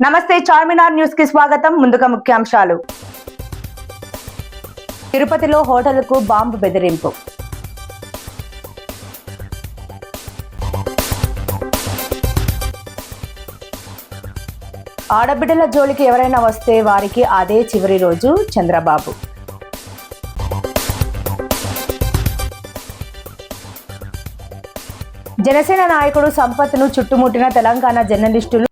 నమస్తే చార్మినార్ న్యూస్ కి స్వాగతం. ముందుగా ముఖ్యాంశాలు. తిరుపతిలో హోటల్కు బాంబు బెదిరింపు. ఆడబిడ్డల జోలికి ఎవరైనా వస్తే వారికి అదే చివరి రోజు చంద్రబాబు. జనసేన నాయకుడు సంపత్ను చుట్టుముట్టిన తెలంగాణ జర్నలిస్టులు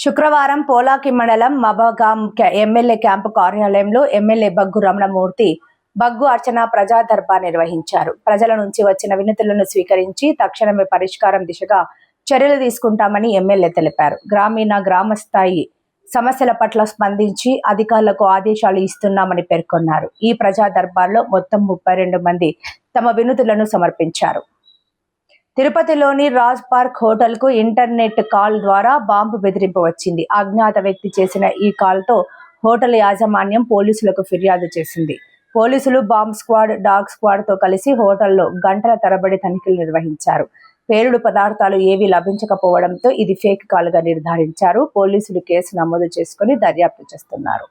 శుక్రవారం పోలాకి మండలం మబగాం ఎమ్మెల్యే క్యాంపు కార్యాలయంలో ఎమ్మెల్యే బగ్గు రమణమూర్తి, బగ్గు అర్చన ప్రజా దర్బార్ నిర్వహించారు. ప్రజల నుంచి వచ్చిన వినతులను స్వీకరించి తక్షణమే పరిష్కారం దిశగా చర్యలు తీసుకుంటామని ఎమ్మెల్యే తెలిపారు. గ్రామ స్థాయి సమస్యల పట్ల స్పందించి అధికారులకు ఆదేశాలు ఇస్తున్నామని పేర్కొన్నారు. ఈ ప్రజా దర్బార్లో మొత్తం 32 మంది తమ వినతులను సమర్పించారు. తిరుపతిలోని రాజ్ పార్క్ హోటల్ కు ఇంటర్నెట్ కాల్ ద్వారా బాంబు బెదిరింపు వచ్చింది. అజ్ఞాత వ్యక్తి చేసిన ఈ కాల్తో హోటల్ యాజమాన్యం పోలీసులకు ఫిర్యాదు చేసింది. పోలీసులు బాంబ్ స్క్వాడ్, డాగ్ స్క్వాడ్ తో కలిసి హోటల్లో గంటల తరబడి తనిఖీలు నిర్వహించారు. పేలుడు పదార్థాలు ఏవీ లభించకపోవడంతో ఇది ఫేక్ కాల్ గా నిర్ధారించారు. పోలీసులు కేసు నమోదు చేసుకుని దర్యాప్తు చేస్తున్నారు.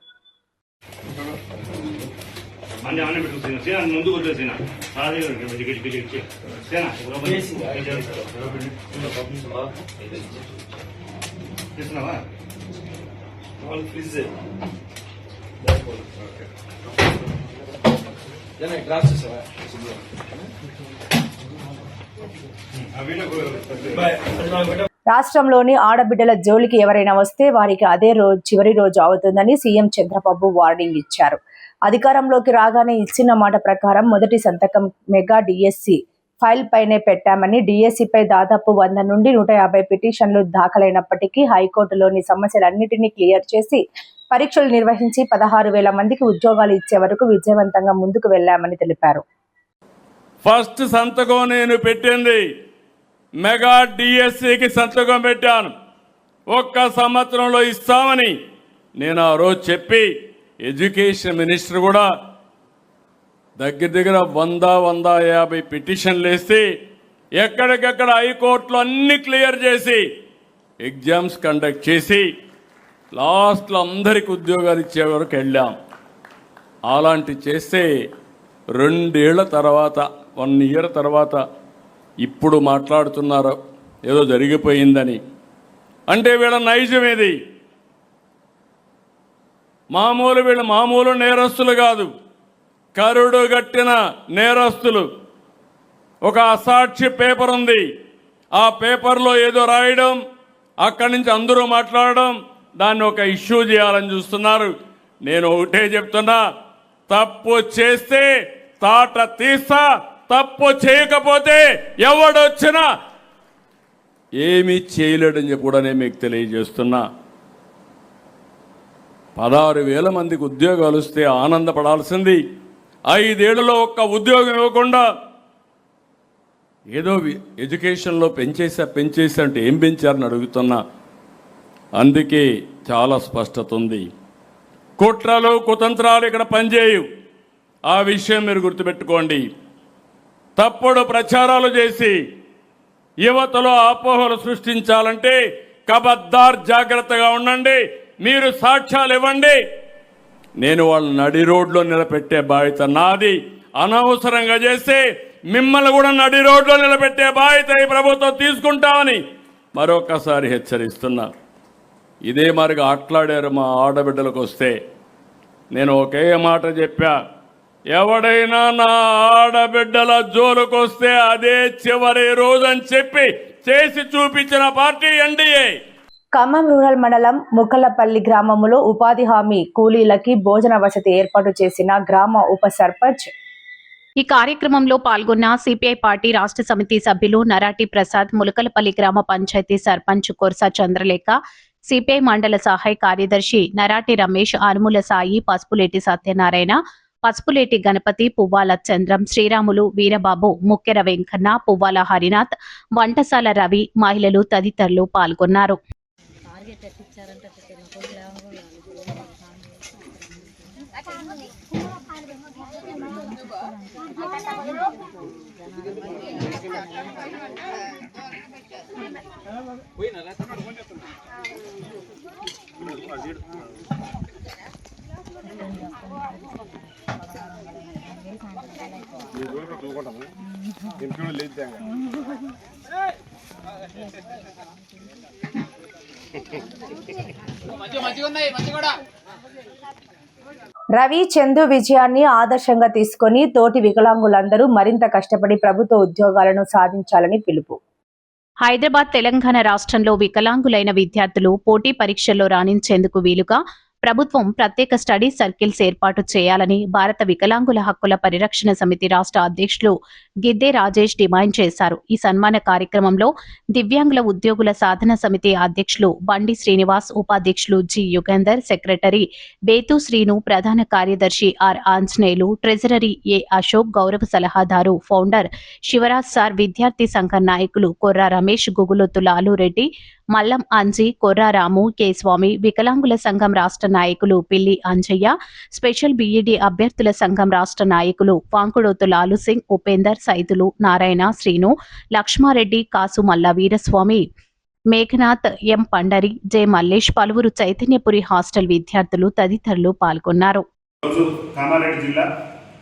రాష్ట్రంలోని ఆడబిడ్డల జోలికి ఎవరైనా వస్తే వారికి అదే రోజు చివరి రోజు అవుతుందని సీఎం చంద్రబాబు వార్నింగ్ ఇచ్చారు. అధికారంలోకి రాగానే ఇచ్చిన మాట ప్రకారం మొదటి సంతకం మెగా డిఎస్సి ఫైల్ పైనే పెట్టామని, డిఎస్సిపై దాదాపు 100 నుండి 150 పిటిషన్లు దాఖలైనప్పటికీ హైకోర్టులోని సమస్యలన్నింటినీ క్లియర్ చేసి పరీక్షలు నిర్వహించి 16,000 మందికి ఉద్యోగాలు ఇచ్చే వరకు విజయవంతంగా ముందుకు వెళ్లామని తెలిపారు. ఫస్ట్ సంతకం నేను పెట్టింది మెగా డిఎస్సికి సంతకం పెట్టాను. 1 సంవత్సరంలో ఇస్తామని నేను ఆ రోజు చెప్పి ఎడ్యుకేషన్ మినిస్టర్ కూడా దగ్గర 100-150 పిటిషన్లు వేసి ఎక్కడికెక్కడ హైకోర్టులో అన్ని క్లియర్ చేసి ఎగ్జామ్స్ కండక్ట్ చేసి లాస్ట్లో అందరికి ఉద్యోగాలు ఇచ్చే వరకు వెళ్ళాం. అలాంటి చేస్తే 2 ఏళ్ల తర్వాత 1 ఇయర్ తర్వాత ఇప్పుడు మాట్లాడుతున్నారు ఏదో జరిగిపోయిందని. అంటే వీళ్ళ నైజం ఏది? వీళ్ళు మామూలు నేరస్తులు కాదు, కరుడు గట్టిన నేరస్తులు. ఒక అసాక్షి పేపర్ ఉంది, ఆ పేపర్లో ఏదో రాయడం, అక్కడి నుంచి అందరూ మాట్లాడడం, దాన్ని ఒక ఇష్యూ చేయాలని చూస్తున్నారు. నేను ఒకటే చెప్తున్నా, తప్పు చేస్తే తాట తీస్తా, తప్పు చేయకపోతే ఎవడొచ్చినా ఏమీ చేయలేడని చెప్పి కూడా నేను మీకు తెలియజేస్తున్నా. 16,000 మందికి ఉద్యోగాలు వస్తే ఆనందపడాల్సింది 5 ఏళ్లలో ఒక్క ఉద్యోగం ఇవ్వకుండా ఏదో ఎడ్యుకేషన్లో పెంచేసా అంటే ఏం పెంచారని అడుగుతున్నా. అందుకే చాలా స్పష్టత ఉంది. కుట్రలు కుతంత్రాలు ఇక్కడ పనిచేయవు. ఆ విషయం మీరు గుర్తుపెట్టుకోండి. తప్పుడు ప్రచారాలు చేసి యువతలో అపోహలు సృష్టించాలంటే ఖబర్దార్ జాగ్రత్తగా ఉండండి. మీరు సాక్ష్యాలు ఇవ్వండి, నేను వాళ్ళని నడి రోడ్లో నిలబెట్టే బాధ్యత నాది. అనవసరంగా చేస్తే మిమ్మల్ని కూడా నడి రోడ్లో నిలబెట్టే బాధ్యత ఈ ప్రభుత్వం తీసుకుంటామని మరొకసారి హెచ్చరిస్తున్నా. ఇదే మరిగా ఆట్లాడారు మా ఆడబిడ్డలకు వస్తే. నేను ఒకే మాట చెప్పా, ఎవడైనా నా ఆడబిడ్డల జోలుకు వస్తే అదే చివరి రోజు అని చెప్పి చేసి చూపించిన పార్టీ ఎన్డీఏ. ఖమ్మం రూరల్ మండలం ముక్కలపల్లి గ్రామంలో ఉపాధి హామీ కూలీలకి భోజన వసతి ఏర్పాటు చేసిన గ్రామ ఉప సర్పంచ్. ఈ కార్యక్రమంలో పాల్గొన్న సిపిఐ పార్టీ రాష్ట్ర సమితి సభ్యులు నరాటి ప్రసాద్, ములకలపల్లి గ్రామ పంచాయతీ సర్పంచ్ కొర్సా చంద్రలేఖ, సిపిఐ మండల సహాయ కార్యదర్శి నరాటి రమేష్, ఆనుముల సాయి, పసుపులేటి సత్యనారాయణ, పసుపులేటి గణపతి, పువ్వాల చంద్రం, శ్రీరాములు, వీరబాబు, ముక్కెర వెంకన్న, పువ్వాల హరినాథ్, వంటసాల రవి, మహిళలు తదితరులు పాల్గొన్నారు. రవి చందు విజయాన్ని ఆదర్శంగా తీసుకొని తోటి వికలాంగులందరూ మరింత కష్టపడి ప్రభుత్వ ఉద్యోగాలను సాధించాలని పిలుపు. హైదరాబాద్ తెలంగాణ రాష్ట్రంలో వికలాంగులైన విద్యార్థులు పోటీ పరీక్షల్లో రాణించేందుకు వీలుగా ప్రభుత్వం ప్రత్యేక స్టడీ సర్కిల్స్ ఏర్పాటు చేయాలని భారత వికలాంగుల హక్కుల పరిరక్షణ సమితి రాష్ట్ర అధ్యక్షులు గిద్దే రాజేష్ డిమాండ్ చేశారు. ఈ సన్మాన కార్యక్రమంలో దివ్యాంగుల ఉద్యోగుల సాధన సమితి అధ్యక్షులు బండి శ్రీనివాస్, ఉపాధ్యక్షులు జి యుగేందర్, సెక్రటరీ బేతు శ్రీను, ప్రధాన కార్యదర్శి ఆర్ ఆంజనేయులు, ట్రెజరరీ ఏ అశోక్, గౌరవ సలహాదారు ఫౌండర్ శివరాజ్ సార్, విద్యార్థి సంఘ నాయకులు కొర్రా రమేష్, గుగులొత్తు లాలురెడ్డి, మల్లం అంజీ, కొర్రా రాము, కె స్వామి, వికలాంగుల సంఘం రాష్ట్ర నాయకులు పిల్లి అంజయ్య, స్పెషల్ బిఈడి అభ్యర్థుల సంఘం రాష్ట్ర నాయకులు వాంకుడోతు లాలు సింగ్, ఉపేందర్, సైదులు, నారాయణ, శ్రీను, లక్ష్మారెడ్డి, కాసు మల్ల వీరస్వామి, మేఘనాథ్, ఎం పండరి, జె మల్లేష్, పలువురు చైతన్యపురి హాస్టల్ విద్యార్థులు తదితరులు పాల్గొన్నారు. కామారెడ్డి జిల్లా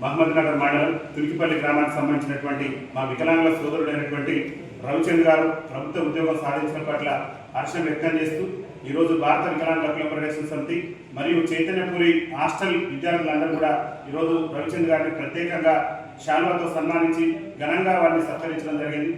మహమ్మద్ నగర్ మండలం తులికిపల్లి గ్రామానికి సంబంధించినటువంటి మా వికలాంగుల సోదరుడైనటువంటి రవిచంద్ర గారు ప్రభుత్వ ఉద్యోగం సాధించడం పట్ల హర్షం వ్యక్తం చేస్తూ ఈరోజు భారత వికలాంగుల హక్కుల పరిరక్షణ సమితి మరియు చైతన్యపురి హాస్టల్ విద్యార్థులందరూ కూడా ఈరోజు రవిచంద్ర గారిని ప్రత్యేకంగా శాల్వాతో సన్మానించి ఘనంగా వారిని సత్కరించడం జరిగింది.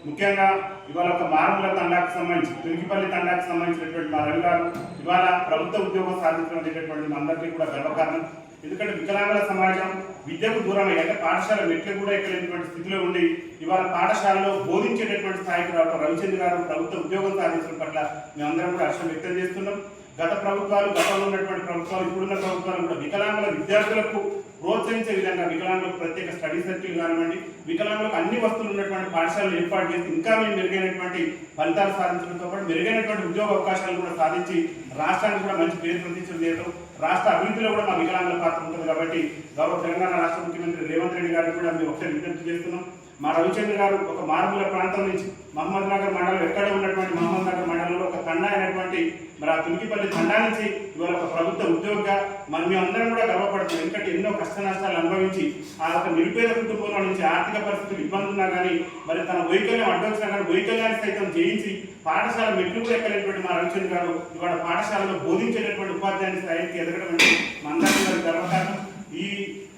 ముఖ్యంగా ఇవాళ ఒక మారుమూల తండాకు సంబంధించి తులికిపల్లి తండాకు సంబంధించినటువంటి మా రవి గారు ఇవాళ ప్రభుత్వ ఉద్యోగం సాధించడం అనేటటువంటి మా అందరికీ కూడా గర్వకారణం. ఎందుకంటే వికలాంగుల సమాజం విద్యకు దూరమై అంటే పాఠశాల మెట్లు కూడా ఎక్కలేనటువంటి స్థితిలో ఉండి ఇవాళ పాఠశాలలో బోధించేటటువంటి స్థాయికి రావడం రవిచంద్ర గారు ప్రభుత్వ ఉద్యోగం సాధించడం పట్ల మేమందరం కూడా హర్షం వ్యక్తం చేస్తున్నాం. గత ప్రభుత్వాలు, గతంలో ఉన్నటువంటి ప్రభుత్వాలు, ఇప్పుడున్న ప్రభుత్వాలు కూడా వికలాంగుల విద్యార్థులకు ప్రోత్సహించే విధంగా వికలాంగులకు ప్రత్యేక స్టడీ సర్కిల్ కానివ్వండి, వికలాంగులకు అన్ని వస్తువులు ఉన్నటువంటి పాఠశాలలు ఏర్పాటు చేసి ఇంకా మేము మెరుగైనటువంటి ఫలితాలు సాధించడంతో పాటు మెరుగైనటువంటి ఉద్యోగ అవకాశాలు కూడా సాధించి రాష్ట్రానికి కూడా మంచి పేరు ప్రతిష్టలు చేయడం, రాష్ట్ర అభివృద్ధిలో కూడా మా వికలాంగుల పాత్ర ఉంటుంది. కాబట్టి గౌరవ తెలంగాణ రాష్ట్ర ముఖ్యమంత్రి రేవంత్ రెడ్డి గారిని కూడా మేము ఒకసారి విజ్ఞప్తి చేస్తున్నాం. మా రవిచంద్ర గారు ఒక మారుమూల ప్రాంతం నుంచి మహమ్మద్ నగర్ మండలం ఎక్కడ ఉన్నటువంటి మహమ్మద్ నగర్ మండలంలో ఒక తండా అయినటువంటి మరి ఆ తులికిపల్లి తండా నుంచి ఇవాళ ఒక ప్రభుత్వ ఉద్యోగిగా మరి మేమందరం కూడా గర్వపడుతున్నాం. ఎందుకంటే ఎన్నో కష్ట నష్టాలు అనుభవించి ఆ ఒక నిరుపేద కుటుంబంలో నుంచి ఆర్థిక పరిస్థితులు ఇబ్బందులు ఉన్నా కానీ మరి తన వైకల్యం అడ్డొచ్చినా కానీ వైకల్యాన్ని సైతం జయించి పాఠశాల మెట్లు కూడా ఎక్కలేటువంటి మా రవిచంద్ర గారు ఇవాళ పాఠశాలలో బోధించేటటువంటి ఉపాధ్యాయుని స్థాయికి ఎదగడం అంటే మందరి గర్వకారణం. ఈ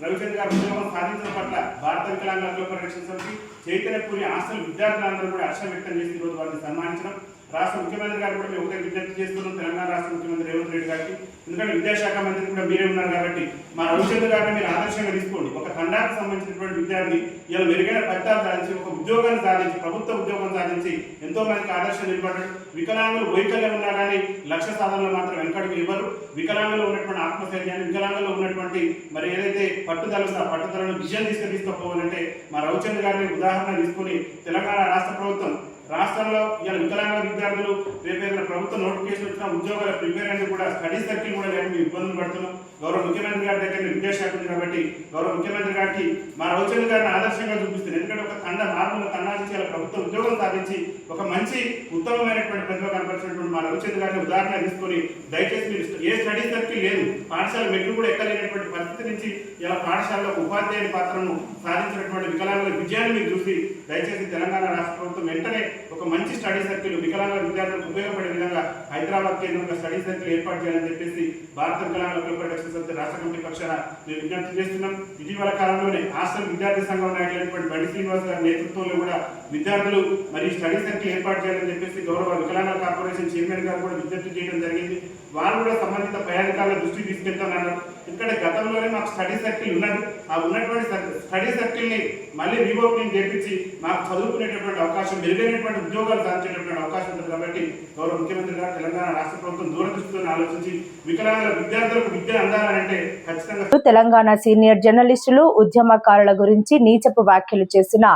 రవిచంద్ర గారు ఉద్యోగం సాధించడం పట్ల భారత వికలాంగుల హక్కుల పరిరక్షణ సమితి చైతన్యపురి హాస్టల్ విద్యార్థులందరూ కూడా హర్షం వ్యక్తం చేసి ఈరోజు వారిని సన్మానించడం. రాష్ట్ర ముఖ్యమంత్రి గారు కూడా మేము ఒకటే విజ్ఞప్తి చేస్తున్నాం తెలంగాణ రాష్ట్ర ముఖ్యమంత్రి రేవంత్ రెడ్డి గారికి. ఎందుకంటే విద్యాశాఖ మంత్రి కూడా మీరే ఉన్నారు కాబట్టి మా రవిచంద్ర గారిని మీరు ఆదర్శంగా తీసుకోండి. ఒక తండాకు సంబంధించినటువంటి విద్యార్థి ఇలా మెరుగైన ఫలితాలు సాధించి ఒక ఉద్యోగాన్ని సాధించి ప్రభుత్వ ఉద్యోగం సాధించి ఎంతో మందికి ఆదర్శం నిలబడ్డాడు. వికలాంగులు వైకల్యం ఉన్నా కానీ లక్ష్య సాధనలో మాత్రం వెనకడుగు ఇవ్వరు. వికలాంగులు ఉన్నటువంటి ఆత్మస్థైర్యాన్ని, వికలాంగులు ఉన్నటువంటి మరి ఏదైతే పట్టుదల ఉందో ఆ పట్టుదలను విజయం తీసుకుపోవాలంటే మా రవిచంద్ర గారిని ఉదాహరణ తీసుకుని తెలంగాణ రాష్ట్ర ప్రభుత్వం రాష్ట్రంలో ఇలా వికలాంగ విద్యార్థులు రేపేదైనా ప్రభుత్వ నోటిఫికేషన్ వచ్చిన ఉద్యోగాల ప్రిపేర్ అనేది కూడా స్టడీ సర్కిల్ కూడా లేక మేము ఇబ్బందులు పడుతున్నాం. గౌరవ ముఖ్యమంత్రి గారి దగ్గర విద్యాశాఖ ఉంది కాబట్టి గౌరవ ముఖ్యమంత్రి గారికి మా రవిచంద్ర గారిని ఆదర్శంగా చూపిస్తుంది. ఎందుకంటే ఒక తండ మారుమూల తండా నుంచి ఇలా ప్రభుత్వ ఉద్యోగం సాధించి ఒక మంచి ఉత్తమమైనటువంటి ప్రతిభ కనపరిచినటువంటి మా రవిచంద్ర గారిని ఉదాహరణ తీసుకొని దయచేసి మీరు ఏ స్టడీ సర్కిల్ లేదు, పాఠశాల మెట్లు కూడా ఎక్కలేనటువంటి పరిస్థితి నుంచి ఇలా పాఠశాలలో ఉపాధ్యాయుని పాత్రను సాధించినటువంటి వికలాంగుల విజయాన్ని మీరు చూసి దయచేసి తెలంగాణ రాష్ట్ర ప్రభుత్వం వెంటనే ఒక మంచి స్టడీ సర్కిల్ వికలాంగ విద్యార్థులకు ఉపయోగపడే విధంగా హైదరాబాద్ కేంద్రంగా స్టడీ సర్కిల్ ఏర్పాటు చేయాలని చెప్పేసి భారత వికలాంగుల హక్కుల పరిరక్షణ సమితి రాష్ట్ర కమిటీ పక్షాన మేము విజ్ఞప్తి చేస్తున్నాం. ఇటీవల కాలంలోనే హాస్టల్ విద్యార్థి సంఘం నాయకులైనటువంటి బండి శ్రీనివాస్ గారి నేతృత్వంలో కూడా విద్యార్థులు మరి స్టడీ సర్కిల్ ఏర్పాటు చేయాలని చెప్పేసి గౌరవ వికలాంగుల కార్పొరేషన్ చైర్మన్ గారు కూడా విజ్ఞప్తి చేయడం జరిగింది. వారు కూడా సంబంధిత పై అధికారుల దృష్టికి తీసుకెళ్తానన్నారు. ఎందుకంటే గతంలోనే మాకు స్టడీ సర్కిల్ ఉన్నది. ఆ ఉన్నటువంటి స్టడీ సర్కిల్ని మళ్ళీ రీఓపెనింగ్ చేపించి మాకు చదువుకునేటటువంటి అవకాశం, మెరుగైనటువంటి ఉద్యోగాలు సాధించేటటువంటి అవకాశం ఉంటుంది. కాబట్టి గౌరవ ముఖ్యమంత్రి గారు తెలంగాణ రాష్ట్ర ప్రభుత్వం దూరదృష్టితో ఆలోచించి వికలాంగుల విద్యార్థులకు విద్య అందాలంటే ఖచ్చితంగా తెలంగాణ సీనియర్ జర్నలిస్టులు ఉద్యమకారుల గురించి నీచపు వ్యాఖ్యలు చేసిన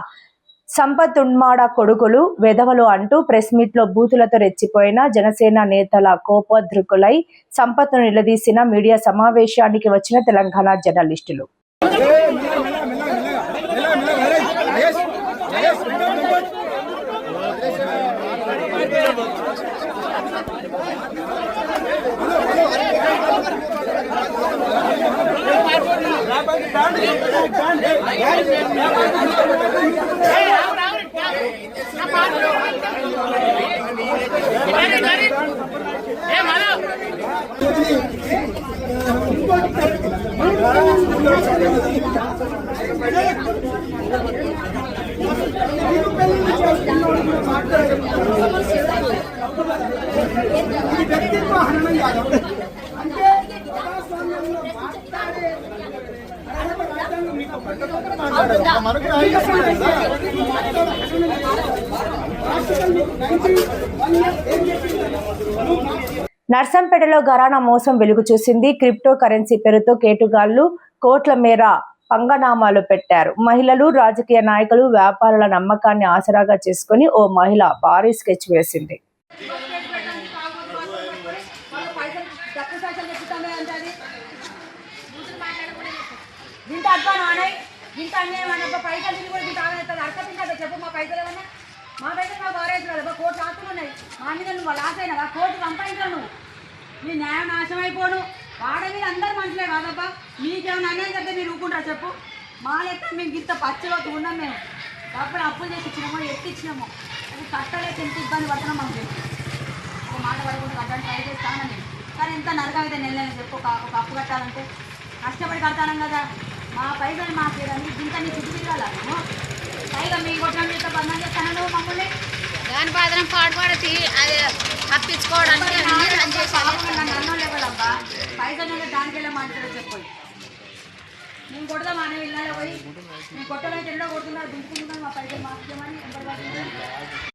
సంపత్ ఉన్మాడ కొడుకులు వెధవలు అంటూ ప్రెస్ మీట్ లో బూతులతో రెచ్చిపోయిన జనసేన నేతల కోపోద్రికులై సంపత్ను నిలదీసిన మీడియా సమావేశానికి వచ్చిన తెలంగాణ జర్నలిస్టులు. నర్సంపేటలో ఘరానా మోసం వెలుగు చూసింది. క్రిప్టో కరెన్సీ పేరుతో కేటుగాళ్లు కోట్ల మేర పంగనామాలు పెట్టారు. మహిళలు, రాజకీయ నాయకులు, వ్యాపారుల నమ్మకాన్ని ఆసరాగా చేసుకుని ఓ మహిళ భారీ స్కెచ్ వేసింది. మా పైసలు మాకు ఆరేసి కదా కోర్టు ఆస్తులు ఉన్నాయి. మా మీద నువ్వు లాస్ అయినా కోర్టు సంపాదించావు. నువ్వు నీ న్యాయం నాశనం అయిపోను. వాడ మీద అందరు మనుషులే కాదబ్బా. మీకేమైనా అన్యాయం జరిగితే మీరు ఊరుకుంటారు చెప్పు. మా లెక్క మేము ఇంత పచ్చిలో ఉన్నాం. మేము డబ్బులు అప్పులు చేసి ఇచ్చినామో ఎత్తిచ్చినామో అది కట్టలేక ఎంత ఇబ్బంది పడుతున్నాం. మాకు ఒక మాట పడకుండా కట్టడానికి ట్రై చేస్తాను నేను. కానీ ఎంత నరకం అయితే నెల చెప్పు. ఒక అప్పు కట్టాలంటే కష్టపడి కడతాను కదా. మా పైసలు మాకు ఇంత నీ చుట్టూ తిరగాల. పైగా మీ కొట్టడం చేస్తే బంధం చేస్తాను నువ్వు మమ్మల్ని దాని బాధనం పాడుపడి అది తప్పించుకోవడానికి నన్ను అన్నం లేవలబ్బా. పైసలు దానికి వెళ్ళే మాట్లాడో చెప్పు. నేను కొడదాం అనే వెళ్ళాలి పోయి నేను కొట్టడానికి ఎన్నో కొడుతున్నారు దుంపుకుంటున్నాను. మా పైసలు మార్చేయమని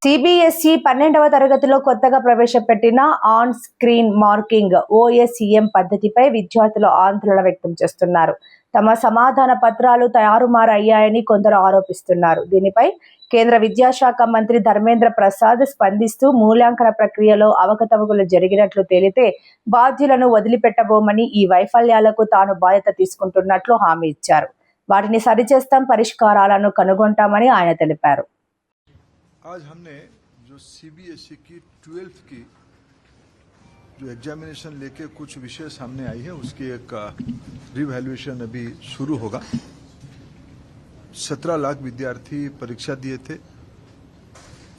సిబిఎస్ఈ 12వ తరగతిలో కొత్తగా ప్రవేశపెట్టిన ఆన్ స్క్రీన్ మార్కింగ్ OSCM పద్ధతిపై విద్యార్థులు ఆందోళన వ్యక్తం చేస్తున్నారు. తమ సమాధాన పత్రాలు తారుమారు అయ్యాయని కొందరు ఆరోపిస్తున్నారు. దీనిపై కేంద్ర విద్యాశాఖ మంత్రి ధర్మేంద్ర ప్రసాద్ స్పందిస్తూ మూల్యాంకన ప్రక్రియలో అవకతవకలు జరిగినట్లు తేలితే బాధ్యులను వదిలిపెట్టబోమని, ఈ వైఫల్యాలకు తాను బాధ్యత తీసుకుంటున్నట్లు హామీ ఇచ్చారు. వాటిని సరిచేస్తాం, పరిష్కారాలను కనుగొంటామని ఆయన తెలిపారు. आज हमने जो CBSE की 12th की जो एग्जामिनेशन लेके कुछ विषय सामने आई है उसकी एक रिवैल्यूएशन अभी शुरू होगा। 17 लाख विद्यार्थी परीक्षा दिए थे।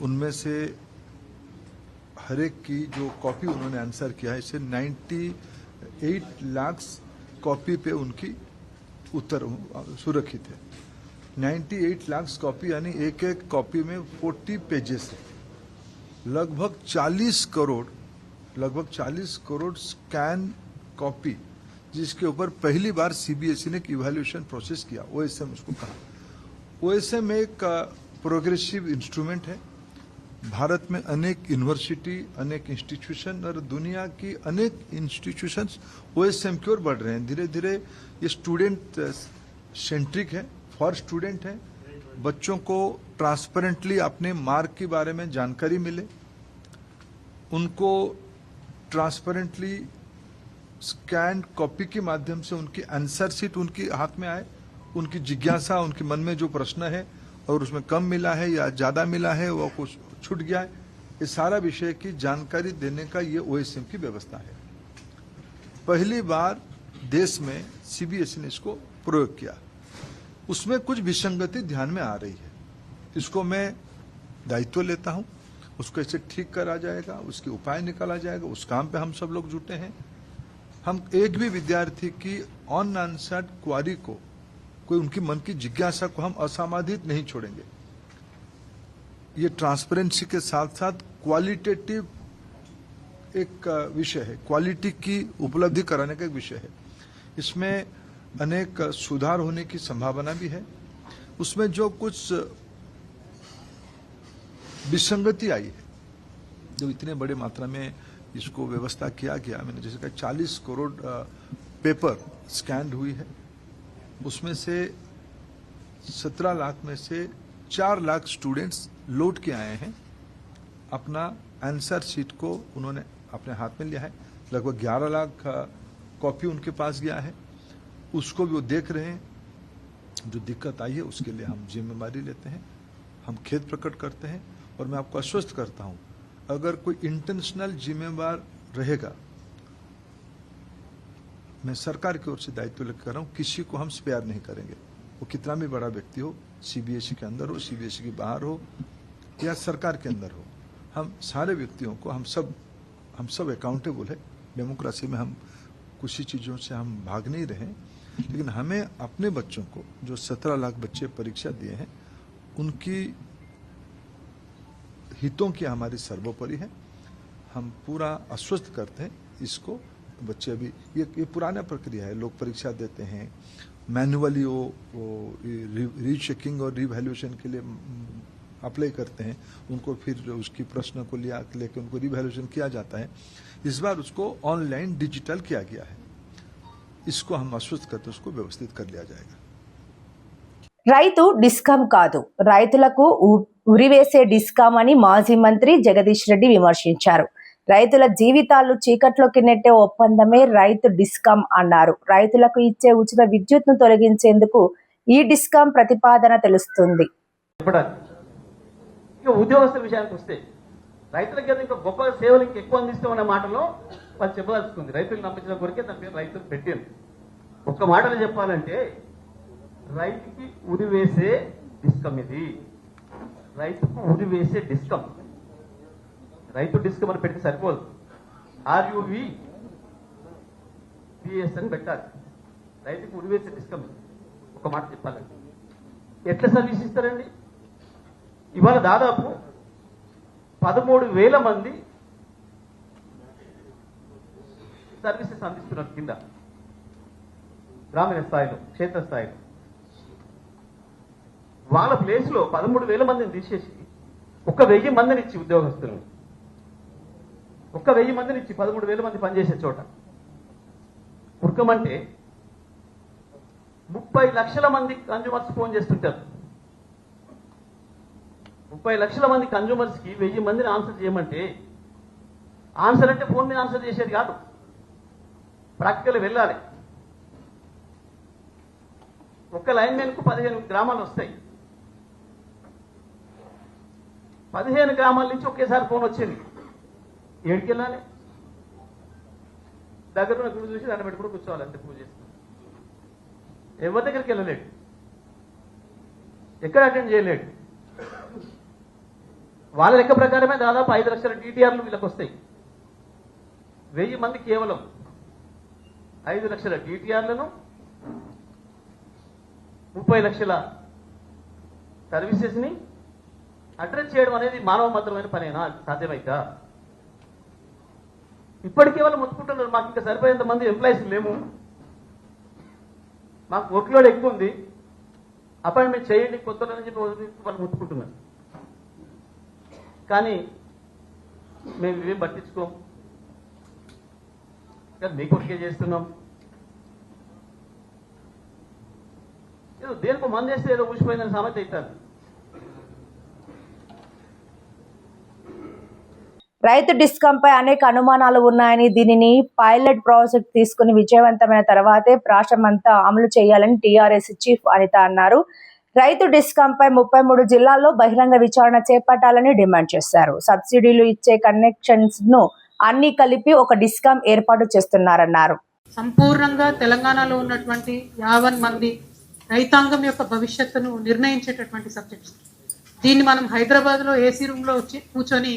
उनमें से हर एक की जो कॉपी उन्होंने आंसर किया है इससे 98 लाख कॉपी पे उनकी उत्तर सुरक्षित है। 98 लाख कॉपी यानी एक एक कॉपी में 40 पेजेस है। लगभग 40 करोड़ स्कैन कॉपी जिसके ऊपर पहली बार CBSE ने एक इवैल्यूएशन प्रोसेस किया। OSM उसको कहा। OSM एक प्रोग्रेसिव इंस्ट्रूमेंट है। भारत में अनेक यूनिवर्सिटी, अनेक इंस्टीट्यूशन और दुनिया की अनेक इंस्टीट्यूशंस OSM की ओर बढ़ रहे हैं। धीरे धीरे ये स्टूडेंट सेंट्रिक है, फॉर स्टूडेंट है। बच्चों को ट्रांसपेरेंटली अपने मार्क के बारे में जानकारी मिले, उनको ट्रांसपेरेंटली स्कैन कॉपी के माध्यम से उनकी आंसर शीट उनके हाथ में आए, उनकी जिज्ञासा, उनके मन में जो प्रश्न है और उसमें कम मिला है या ज्यादा मिला है वो कुछ छूट गया है, ये सारा विषय की जानकारी देने का ये OSM की व्यवस्था है। पहली बार देश में CBSE ने इसको प्रयोग किया। उसमें कुछ विसंगति ध्यान में आ रही है। इसको मैं दायित्व लेता हूं। उसको ऐसे ठीक करा जाएगा, उसके उपाय निकाला जाएगा। उस काम पे हम सब लोग जुटे हैं। हम एक भी विद्यार्थी की ऑन आंसर्ड क्वारी को, कोई उनकी मन की जिज्ञासा को हम असमाधित नहीं छोड़ेंगे। ये ट्रांसपेरेंसी के साथ साथ क्वालिटेटिव एक विषय है, क्वालिटी की उपलब्धि कराने का एक विषय है। इसमें अनेक सुधार होने की संभावना भी है। उसमें जो कुछ विसंगति आई है, जो इतने बड़े मात्रा में इसको व्यवस्था किया गया, मैंने जैसे कहा 40 करोड़ पेपर स्कैन हुई है। उसमें से 17 लाख में से 4 लाख स्टूडेंट्स लौट के आए हैं। अपना आंसर शीट को उन्होंने अपने हाथ में लिया है। लगभग 11 लाख कॉपी उनके पास गया है। उसको भी वो देख रहे हैं। जो दिक्कत आई है उसके लिए हम जिम्मेदारी लेते हैं, हम खेद प्रकट करते हैं और मैं आपको आश्वस्त करता हूं, अगर कोई इंटेंशनल जिम्मेवार रहेगा, मैं सरकार की ओर से दायित्व लेकर कर रहा हूँ, किसी को हम स्पेयर नहीं करेंगे, वो कितना भी बड़ा व्यक्ति हो, सीबीएसई के अंदर हो, सीबीएसई के बाहर हो या सरकार के अंदर हो, हम सारे व्यक्तियों को हम सब अकाउंटेबल है। डेमोक्रेसी में हम कुछ ही चीज़ों से हम भाग नहीं रहे, लेकिन हमें अपने बच्चों को, जो 17 लाख बच्चे परीक्षा दिए हैं, उनकी हितों की हमारी सर्वोपरि है। हम पूरा आश्वस्त करते हैं इसको। बच्चे अभी ये पुराना प्रक्रिया है, लोग परीक्षा देते हैं मैन्युअली, वो रीचेकिंग और रिवैल्यूएशन के लिए अप्लाई करते हैं, उनको फिर उसकी प्रश्न को लेकर उनको रिवैल्यूएशन किया जाता है। इस बार उसको ऑनलाइन डिजिटल किया गया है, इसको हम आश्वस्त करते उसको व्यवस्थित कर लिया जाएगा। రైతు డిస్కమ్ కాదు, రైతులకు ఉరివేసే డిస్కామ్ అని మాజీ మంత్రి జగదీష్ రెడ్డి విమర్శించారు. రైతుల జీవితాలు చీకట్లోకి నెట్టే ఒప్పందమే రైతు డిస్కామ్ అన్నారు. రైతులకు ఇచ్చే ఉచిత విద్యుత్ను తొలగించేందుకు ఈ డిస్కామ్ ప్రతిపాదన తెలుస్తుంది. ఉద్యోగస్తుల విషయానికి వస్తే రైతులకి ఇంకా గొప్ప సేవలు ఇంకా ఎక్కువ అందిస్తామనే మాటలో వాళ్ళు చెప్పదలుచుకుంది. రైతులు నమ్మించిన కొరికే దాని పేరు రైతులు పెట్టింది. ఒక్క మాటలో చెప్పాలంటే రైతుకి ఉరివేసే డిస్కమ్ ఇది. రైతుకు ఉరివేసే డిస్కమ్. రైతు డిస్కమ్ అని పెడితే సరిపోదు, RUVPS అని పెట్టాలి. రైతుకు ఉరివేసే డిస్కమ్. ఒక మాట చెప్పాలండి, ఎట్లా సర్వీస్ ఇస్తారండి? ఇవాళ దాదాపు 13,000 మంది సర్వీసెస్ అందిస్తున్నారు కింద గ్రామీణ స్థాయిలో, క్షేత్రస్థాయిలో. వాళ్ళ ప్లేస్లో 13,000 మందిని తీసేసి 1,000 మందిని ఇచ్చి ఉద్యోగస్తులను, 1,000 మందిని ఇచ్చి 13,000 మంది పనిచేసే చోట ఉరకమంటే 30 లక్షల మంది కన్జ్యూమర్స్ ఫోన్ చేస్తుంటారు. 30 లక్షల మంది కన్జ్యూమర్స్ కి 1000 మందిని ఆన్సర్ చేయమంటే, ఆన్సర్ అంటే ఫోన్ మీద ఆన్సర్ చేసేది కాదు, ప్రాక్టికల్ వెళ్ళాలి. ఒక్క లైన్ మ్యాన్ కు 15 గ్రామాలు వస్తాయి. 15 గ్రామాల నుంచి ఒకేసారి ఫోన్ వచ్చింది. ఏడికి వెళ్ళాలి? దగ్గర ఉన్న గుడి చూసి దండ పెట్టుకుని కూర్చోవాలి, అంతే పూజ చేస్తాం. ఎవరి దగ్గరికి వెళ్ళలేడు, ఎక్కడ అటెండ్ చేయలేడు. వాళ్ళ లెక్క ప్రకారమే దాదాపు 5 లక్షల DTRలు వీళ్ళకి వస్తాయి. 1000 మంది కేవలం 5 లక్షల DTRలను, 30 లక్షల సర్వీసెస్ ని అడ్రస్ చేయడం అనేది మానవ మాత్రమైన పనేనా? సాధ్యమైతా? ఇప్పటికే వాళ్ళు ముట్టుకుంటున్నారు, మాకు ఇంకా సరిపోయేంత మంది ఎంప్లాయీస్ లేము, మాకు వర్క్ లోడ్ ఎక్కువ ఉంది, అపాయింట్మెంట్ చేయండి కొత్తలని చెప్పి వాళ్ళు ముట్టుకుంటున్నారు. కానీ మేము ఇవేం పట్టించుకోం, కానీ మీ కొరికే చేస్తున్నాం. ఏదో దేనికో మంది వేస్తే ఏదో ఊసిపోయిందని సామెత అవుతారు. రైతు డిస్కమ్ పై అనేక అనుమానాలు ఉన్నాయని, దీనిని పైలట్ ప్రాజెక్ట్ తీసుకుని విజయవంతమైన తర్వాతే రాష్ట్రమంతా అమలు చేయాలని టీఆర్ఎస్ చీఫ్ అనిత అన్నారు. రైతు డిస్కమ్ పై 33 జిల్లాల్లో బహిరంగ విచారణ చేపట్టాలని డిమాండ్ చేశారు. సబ్సిడీలు ఇచ్చే కనెక్షన్స్ ను అన్ని కలిపి ఒక డిస్కమ్ ఏర్పాటు చేస్తున్నారన్నారు. సంపూర్ణంగా తెలంగాణలో ఉన్నటువంటి 50 మంది రైతాంగం యొక్క భవిష్యత్తును నిర్ణయించేటటువంటి సబ్జెక్ట్స్. దీన్ని మనం హైదరాబాద్లో ఏసీ రూమ్లో వచ్చి కూర్చొని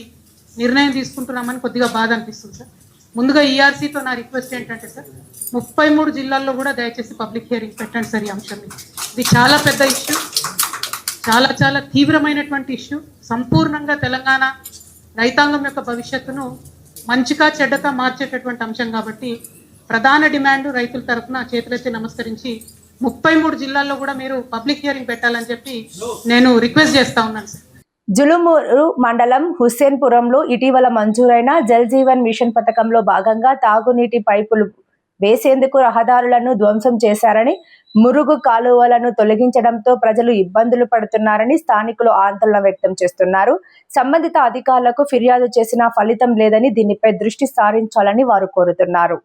నిర్ణయం తీసుకుంటున్నామని కొద్దిగా బాధ అనిపిస్తుంది సార్. ముందుగా ఈఆర్సీతో నా రిక్వెస్ట్ ఏంటంటే సార్, 33 జిల్లాల్లో కూడా దయచేసి పబ్లిక్ హియరింగ్ పెట్టండి సార్. ఈ అంశం ఇది చాలా పెద్ద ఇష్యూ, చాలా చాలా తీవ్రమైనటువంటి ఇష్యూ. సంపూర్ణంగా తెలంగాణ రైతాంగం యొక్క భవిష్యత్తును మంచిగా చెడ్డగా మార్చేటటువంటి అంశం కాబట్టి ప్రధాన డిమాండ్ రైతుల తరఫున చేతులెత్తి నమస్కరించి 33 జిల్లాల్లో కూడా మీరు పబ్లిక్ హియరింగ్ పెట్టాలని చెప్పి నేను రిక్వెస్ట్ చేస్తా ఉన్నాను సార్. జులుమూరు మండలం హుస్సేన్పురంలో ఇటీవల మంజూరైన జల్ జీవన్ మిషన్ పథకంలో భాగంగా తాగునీటి పైపులు వేసేందుకు రహదారులను ధ్వంసం చేశారని, మురుగు కాలువలను తొలగించడంతో ప్రజలు ఇబ్బందులు పడుతున్నారని స్థానికులు ఆందోళన వ్యక్తం చేస్తున్నారు. సంబంధిత అధికారులకు ఫిర్యాదు చేసినా ఫలితం లేదని, దీనిపై దృష్టి సారించాలని వారు కోరుతున్నారు.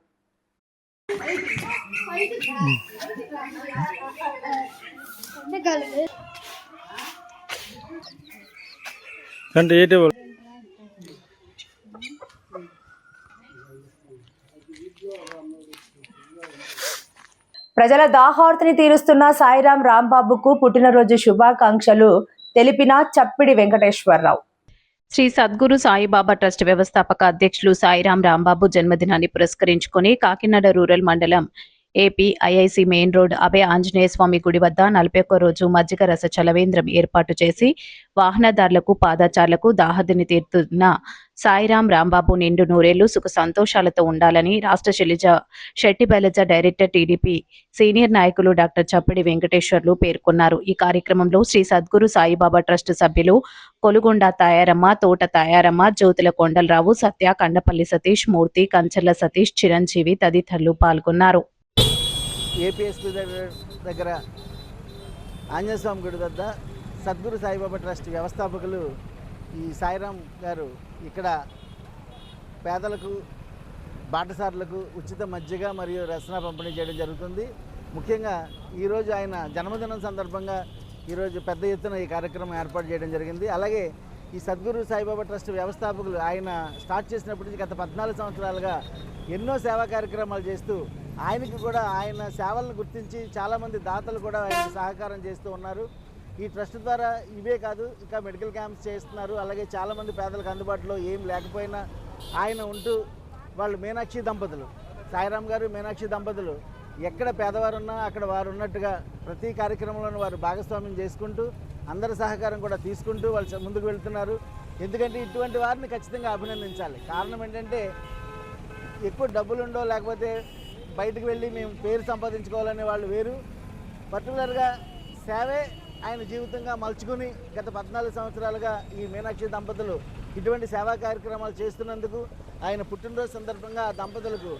అంటే ఏంటి ప్రజల దాహార్తిని తీరుస్తున్న సాయిరాం రాంబాబుకు పుట్టినరోజు శుభాకాంక్షలు తెలిపిన చప్పిడి వెంకటేశ్వరరావు. శ్రీ సద్గురు సాయిబాబా ట్రస్ట్ వ్యవస్థాపక అధ్యక్షులు సాయిరాం రాంబాబు జన్మదినాన్ని పురస్కరించుకొని కాకినాడ రూరల్ మండలం AP IIC main road Abhaya Anjaneya స్వామి గుడి వద్ద 41వ రోజు మజ్జిగ రస చలవేంద్రం ఏర్పాటు చేసి వాహనదారులకు పాదచారులకు దాహదిని తీరుతున్న సాయిరాం రాంబాబు నిండు నూరేళ్లు సుఖ సంతోషాలతో ఉండాలని రాష్ట్ర శెట్టి బైలజ డైరెక్టర్ టీడీపీ సీనియర్ నాయకులు డాక్టర్ చప్పిడి వెంకటేశ్వర్లు పేర్కొన్నారు. ఈ కార్యక్రమంలో శ్రీ సద్గురు సాయిబాబా ట్రస్ట్ సభ్యులు కొలుగొండ తాయారమ్మ, తోట తాయారమ్మ, జ్యోతుల కొండలరావు, సత్య, కండపల్లి సతీష్, మూర్తి, కంచర్ల సతీష్, చిరంజీవి తదితరులు పాల్గొన్నారు. ఏపీఎస్పీ దగ్గర ఆంజనేయ స్వామి గుడి వద్ద సద్గురు సాయిబాబా ట్రస్ట్ వ్యవస్థాపకులు ఈ సాయిరాం గారు ఇక్కడ పేదలకు, బాటసారులకు ఉచిత మజ్జిగ మరియు రసన పంపిణీ చేయడం జరుగుతుంది. ముఖ్యంగా ఈరోజు ఆయన జన్మదినం సందర్భంగా ఈరోజు పెద్ద ఎత్తున ఈ కార్యక్రమం ఏర్పాటు చేయడం జరిగింది. అలాగే ఈ సద్గురు సాయిబాబా ట్రస్ట్ వ్యవస్థాపకులు ఆయన స్టార్ట్ చేసినప్పటి నుంచి గత 14 సంవత్సరాలుగా ఎన్నో సేవా కార్యక్రమాలు చేస్తూ ఆయనకి కూడా ఆయన సేవలను గుర్తించి చాలామంది దాతలు కూడా ఆయన సహకారం చేస్తూ ఉన్నారు. ఈ ట్రస్ట్ ద్వారా ఇవే కాదు, ఇంకా మెడికల్ క్యాంప్స్ చేస్తున్నారు. అలాగే చాలామంది పేదలకు అందుబాటులో ఏం లేకపోయినా ఆయన ఉంటూ వాళ్ళు మీనాక్షి దంపతులు, సాయిరాం గారు మీనాక్షి దంపతులు ఎక్కడ పేదవారు ఉన్నా అక్కడ వారు ఉన్నట్టుగా ప్రతి కార్యక్రమంలోనూ వారు భాగస్వామ్యం చేసుకుంటూ అందరి సహకారం కూడా తీసుకుంటూ వాళ్ళు ముందుకు వెళ్తున్నారు. ఎందుకంటే ఇటువంటి వారిని ఖచ్చితంగా అభినందించాలి. కారణం ఏంటంటే ఎక్కువ డబ్బులుండో లేకపోతే బయటకు వెళ్ళి మేము పేరు సంపాదించుకోవాలనే వాళ్ళు వేరు. పర్టికులర్గా సేవే ఆయన జీవితంగా మలుచుకుని గత 14 సంవత్సరాలుగా ఈ మీనాక్షి దంపతులు ఇటువంటి సేవా కార్యక్రమాలు చేస్తున్నందుకు ఆయన పుట్టినరోజు సందర్భంగా ఆ దంపతులకు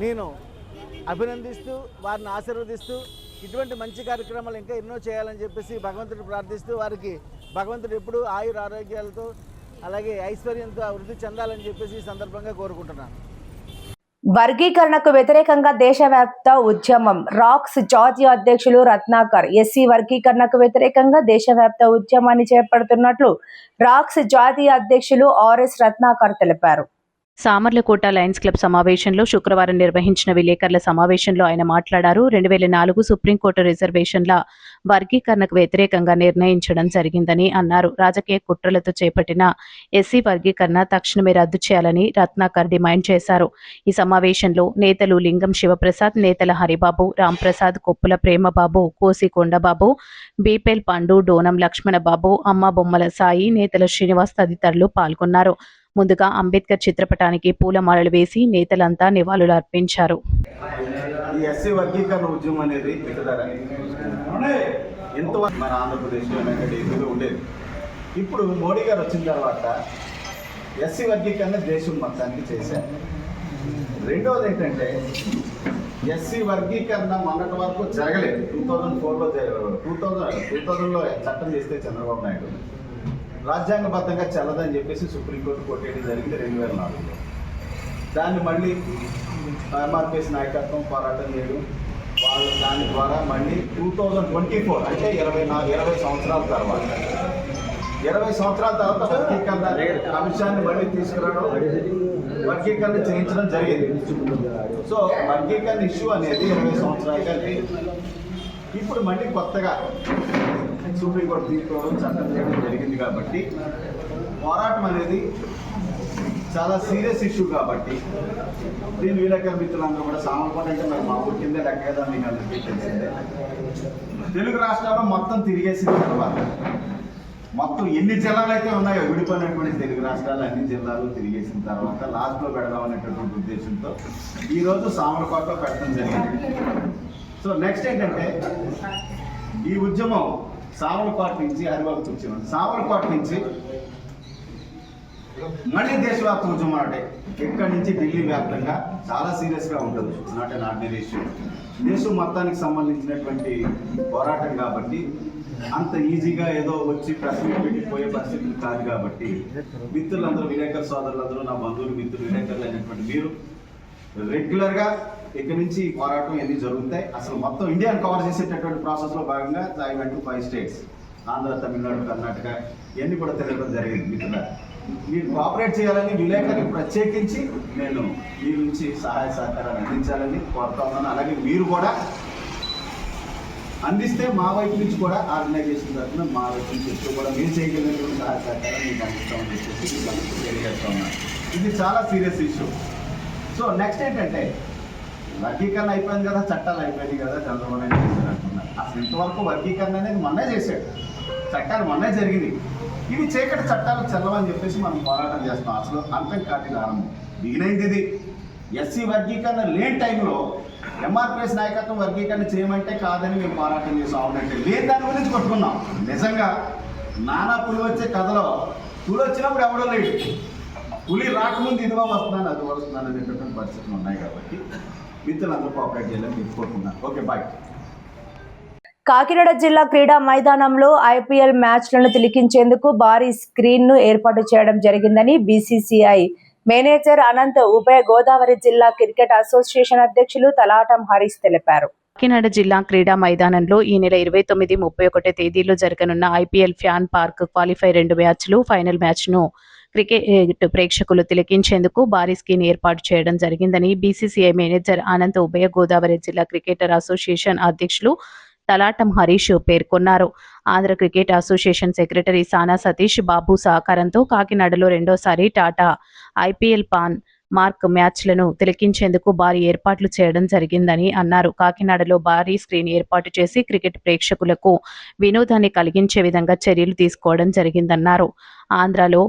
నేను అభినందిస్తూ వారిని ఆశీర్వదిస్తూ ఇటువంటి మంచి కార్యక్రమాలు ఇంకా ఎన్నో చేయాలని చెప్పేసి భగవంతుడు ప్రార్థిస్తూ వారికి భగవంతుడు ఎప్పుడూ ఆయుర ఆరోగ్యాలతో అలాగే ఐశ్వర్యంతో వృద్ధి చెందాలని చెప్పేసి ఈ సందర్భంగా కోరుకుంటున్నాను. వర్గీకరణకు వ్యతిరేకంగా దేశవ్యాప్త ఉద్యమం. రాక్స్ జాతీయ అధ్యక్షులు రత్నాకర్ ఎస్సీ వర్గీకరణకు వ్యతిరేకంగా దేశవ్యాప్త ఉద్యమాన్ని చేపడుతున్నట్లు రాక్స్ జాతీయ అధ్యక్షులు ఆర్ఎస్ రత్నాకర్ తెలిపారు. సామర్లకోట లయన్స్ క్లబ్ సమావేశంలో శుక్రవారం నిర్వహించిన విలేకరుల సమావేశంలో ఆయన మాట్లాడారు. 2004 సుప్రీంకోర్టు రిజర్వేషన్ల వర్గీకరణకు వ్యతిరేకంగా నిర్ణయించడం జరిగిందని అన్నారు. రాజకీయ కుట్రలతో చేపట్టిన ఎస్సీ వర్గీకరణ తక్షణమే రద్దు చేయాలని రత్నాకర్ డిమాండ్ చేశారు. ఈ సమావేశంలో నేతలు లింగం శివప్రసాద్, నేతల హరిబాబు, రాంప్రసాద్, కొప్పుల ప్రేమబాబు, కోసి కొండబాబు, బీపేల్ పండు, డోనం లక్ష్మణబాబు, అమ్మ బొమ్మల సాయి, నేతల శ్రీనివాస్ తదితరులు పాల్గొన్నారు. ముందుగా అంబేద్కర్ చిత్రపటానికి పూలమాలలు వేసి నేతలంతా నివాళులు అర్పించారు. ఈ ఎస్సీ వర్గీకరణ ఉద్యమం అనేది ఎంతో మన ఆంధ్రప్రదేశ్లో ఢిల్లీలో ఉండేది. ఇప్పుడు మోడీ గారు వచ్చిన తర్వాత ఎస్సీ వర్గీకరణ దేశం మొత్తానికి చేశారు. రెండవది ఏంటంటే ఎస్సీ వర్గీకరణ మొన్నటి వరకు జరగలేదు. 2004లో చట్టం చేస్తే చంద్రబాబు నాయుడు రాజ్యాంగబద్ధంగా చెల్లదని చెప్పేసి సుప్రీంకోర్టు కొట్టేయడం జరిగింది 2004లో. దాన్ని మళ్ళీ ఎంఆర్పిఎస్ నాయకత్వం పోరాటం చేయడం, వాళ్ళు దాని ద్వారా మళ్ళీ 2024 అంటే 20 సంవత్సరాల తర్వాత వర్గీకరణ అంశాన్ని మళ్ళీ తీసుకురావడం, వర్గీకరణ చేయించడం జరిగింది. సో వర్గీకరణ ఇష్యూ అనేది 20 సంవత్సరాలుగా లేదు. ఇప్పుడు మళ్ళీ కొత్తగా సుప్రీంకోర్టు తీసుకోవడం, చట్టం చేయడం జరిగింది. కాబట్టి పోరాటం అనేది చాలా సీరియస్ ఇష్యూ. కాబట్టి దీని విలేకరుల మిత్రులందరూ కూడా సామర్లకోట అంటే మరి మా ఊరి కిందే లెక్క కదా మీకు అందరికీ తెలిసిందే. తెలుగు రాష్ట్రాల్లో మొత్తం తిరిగేసిన తర్వాత మొత్తం ఎన్ని జిల్లాలు అయితే ఉన్నాయో విడిపోయినటువంటి తెలుగు రాష్ట్రాలు అన్ని జిల్లాలు తిరిగేసిన తర్వాత లాస్ట్లో పెడదాం అనేటటువంటి ఉద్దేశంతో ఈరోజు సామర్లకోటలో పెట్టడం జరిగింది. సో నెక్స్ట్ ఏంటంటే ఈ ఉద్యమం సామర్లకోట నుంచి హరిబాబుకి వచ్చినాం. సామర్లకోట నుంచి మళ్ళీ దేశవ్యాప్త ఉద్యమం అంటే ఇక్కడి నుంచి ఢిల్లీ వ్యాప్తంగా చాలా సీరియస్గా ఉంటుంది. Not an ordinary issue. దేశం మొత్తానికి సంబంధించినటువంటి పోరాటం కాబట్టి అంత ఈజీగా ఏదో వచ్చి ప్రెస్ మీట్ పెట్టిపోయే పరిస్థితులు కాదు. కాబట్టి మిత్రులందరూ, విలేకరు సోదరులందరూ, నా బంధువులు, మిత్రులు, విలేకరులు అయినటువంటి మీరు రెగ్యులర్గా ఇక్కడి నుంచి పోరాటం ఎన్ని జరుగుతాయి, అసలు మొత్తం ఇండియాను కవర్ చేసేటటువంటి ప్రాసెస్లో భాగంగా I went to 5 states, Andhra, Tamil Nadu, Karnataka ఇవన్నీ కూడా తిరగడం జరిగింది. మిత్రుల మీరు కోఆపరేట్ చేయాలని, విలేకరులు ప్రత్యేకించి నేను మీ నుంచి సహాయ సహకారాలు అందించాలని కోరుతా ఉన్నాను. అలాగే మీరు కూడా అందిస్తే మా వైపు నుంచి కూడా ఆర్గనైజేషన్ తరఫున మా వైపు నుంచి ఎప్పుడు కూడా మీరు చేయగలిగినటువంటి సహకారం మీకు అందిస్తామని చెప్పేసి మీకు అందరికీ తెలియజేస్తా ఉన్నాను. ఇది చాలా సీరియస్ ఇష్యూ. సో నెక్స్ట్ ఏంటంటే వర్గీకరణ అయిపోయింది కదా, చట్టాలు అయిపోయింది కదా, చంద్రబాబు నాయుడు చేశారు అంటున్నారు. అసలు ఇంతవరకు వర్గీకరణ అనేది మొన్నే చేశాడు, చట్టాలు మొన్నే జరిగింది. ఇవి చీకటి చట్టాలు చెల్లవని చెప్పేసి మనం పోరాటం చేస్తాం. అసలు అంతం కాదు ఆరంభం దిగినైంది ఇది. ఎస్సీ వర్గీకరణ లేని టైంలో ఎంఆర్పిఎస్ నాయకత్వం వర్గీకరణ చేయమంటే కాదని మేము పోరాటం చేసాం. అవునంటే లేని దాని గురించి కొట్టుకున్నాం. నిజంగా నానా పులి వచ్చే కథలో పులి వచ్చినప్పుడు ఎవడో లేడు, పులి రాకముందు ఇదిగో వస్తున్నాను అది వస్తున్నాను అనేటటువంటి పరిస్థితులు ఉన్నాయి. కాబట్టి మిత్రులందరూ కోఆపరేట్ చేయాలని మీరు కోరుకున్నాను. Okay, bye. కాకినాడ జిల్లా క్రీడా మైదానంలో ఐపీఎల్ మ్యాచ్లను తిలకించేందుకు భారీ స్క్రీన్ ను ఏర్పాటు చేయడం జరిగిందని బీసీసీఐ మేనేజర్ అనంత్ ఉభయ గోదావరి జిల్లా క్రికెట్ అసోసియేషన్ అధ్యక్షులు తలాటం హరీష్ తెలిపారు. కాకినాడ జిల్లా క్రీడా మైదానంలో ఈ నెల 29, 31 తేదీల్లో జరగనున్న ఐపీఎల్ ఫ్యాన్ పార్క్ క్వాలిఫై 2 మ్యాచ్లు ఫైనల్ మ్యాచ్ ను క్రికెట్ ప్రేక్షకులు తిలకించేందుకు భారీ స్క్రీన్ ఏర్పాటు చేయడం జరిగిందని బీసీసీఐ మేనేజర్ అనంత్ ఉభయ గోదావరి జిల్లా క్రికెటర్ అసోసియేషన్ అధ్యక్షులు తలాటం హరీష్ పేర్కొన్నారు. ఆంధ్ర క్రికెట్ అసోసియేషన్ సెక్రటరీ సానా సతీష్ బాబు సహకారంతో కాకినాడలో రెండోసారి టాటా ఐపీఎల్ పాన్ మార్క్ మ్యాచ్లను తిలకించేందుకు భారీ ఏర్పాట్లు చేయడం జరిగిందని అన్నారు. కాకినాడలో భారీ స్క్రీన్ ఏర్పాటు చేసి క్రికెట్ ప్రేక్షకులకు వినోదాన్ని కలిగించే విధంగా చర్యలు తీసుకోవడం జరిగిందన్నారు. ఆంధ్రలో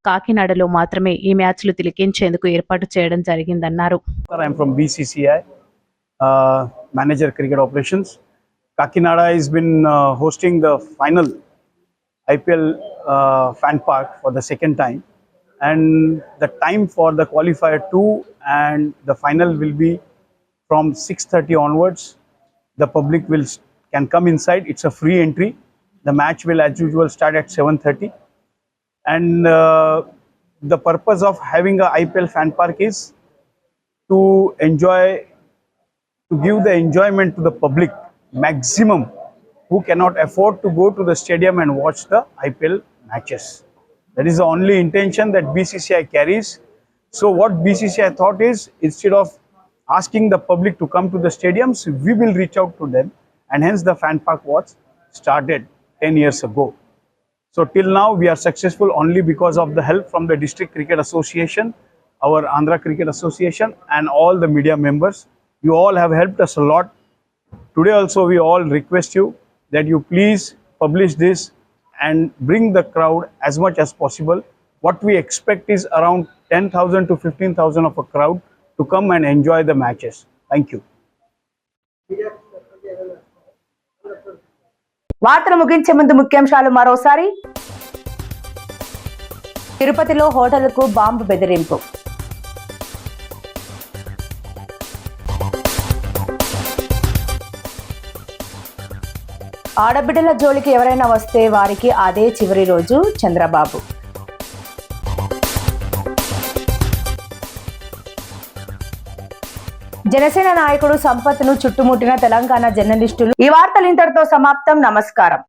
కాకినాడలో మాత్రమే ఈ మ్యాచ్లు తిలకించేందుకు ఏర్పాటు చేయడం జరిగిందన్నారు. I'm from BCCI, Manager Cricket Operations. Kakinada has been hosting the final IPL fan park for the second time, and the time for the qualifier 2 and the final will be from 6:30 onwards. The public can come inside. It's a free entry. The match will as usual start at 7:30, and the purpose of having a IPL fan park is to give the enjoyment to the public maximum who cannot afford to go to the stadium and watch the IPL matches. That is the only intention that BCCI carries. So what BCCI thought is, instead of asking the public to come to the stadiums, we will reach out to them, and hence the fan park was started 10 years ago. So till now we are successful only because of the help from the District Cricket Association, our Andhra Cricket Association, and all the media members. You all have helped us a lot. Today also we all request you that you please publish this and bring the crowd as much as possible. What we expect is around 10,000 to 15,000 of a crowd to come and enjoy the matches. Thank you. వార్తలు ముగించే ముందు ముఖ్యాంశాలు మరోసారి. తిరుపతిలో హోటల్కు bomb బెదిరింపు. ఆడబిడ్డల జోలికి ఎవరైనా వస్తే వారికి అదే చివరి రోజు చంద్రబాబు. జనసేన నాయకుడు సంపత్ను చుట్టుముట్టిన తెలంగాణ జర్నలిస్టులు. ఈ వార్తలు ఇంతటితో సమాప్తం. నమస్కారం.